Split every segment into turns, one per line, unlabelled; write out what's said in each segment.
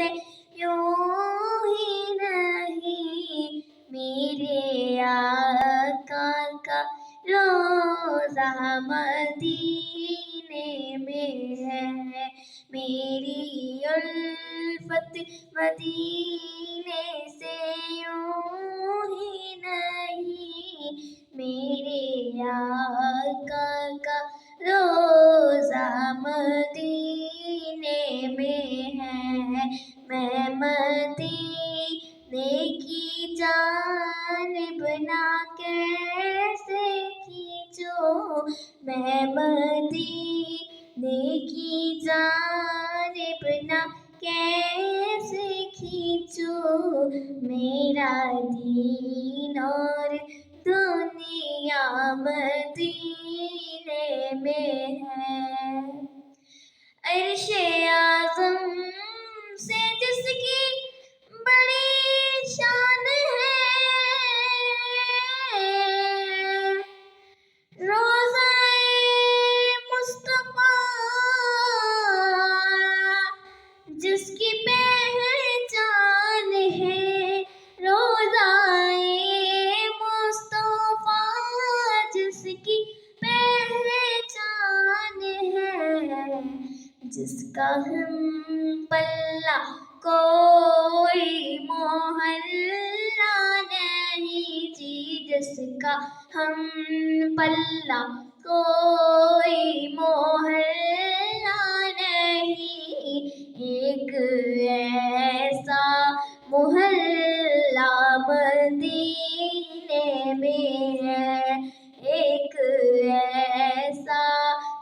سے یوں ہی نہیں، میرے آقا کا روزہ مدینے میں ہے، میری الفت مدینے سے یوں ہی نہیں، میرے آقا کا روزہ مدینے میں ہے، میں مدینے کی جانب نہ کیسے کھینچوں، میں مدینے کی جانب نہ کیسے کھینچوں، میرا دین اور دنیا مدینے میں ہے، عرش اعظم سے جس کی بڑی شان ہے، روزہ مصطفیٰ جس کی پہچان ہے، روزہ مصطفیٰ جس کی پہچان ہے، جس کا ہم پلہ کوئی محلہ نہیں جی، جس کا ہم پلہ کوئی محلہ نہیں، ایک ایسا محلہ مدینے میں ہے، ایک ایسا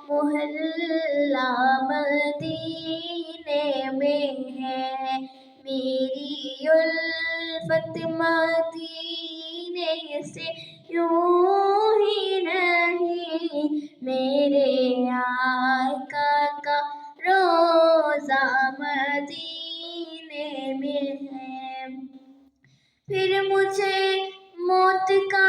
محلہ مدینے میں ہے، میری الفت مدینے سے یوں ہی نہیں، میرے آقا کا روزہ مدینے میں ہے، پھر مجھے موت کا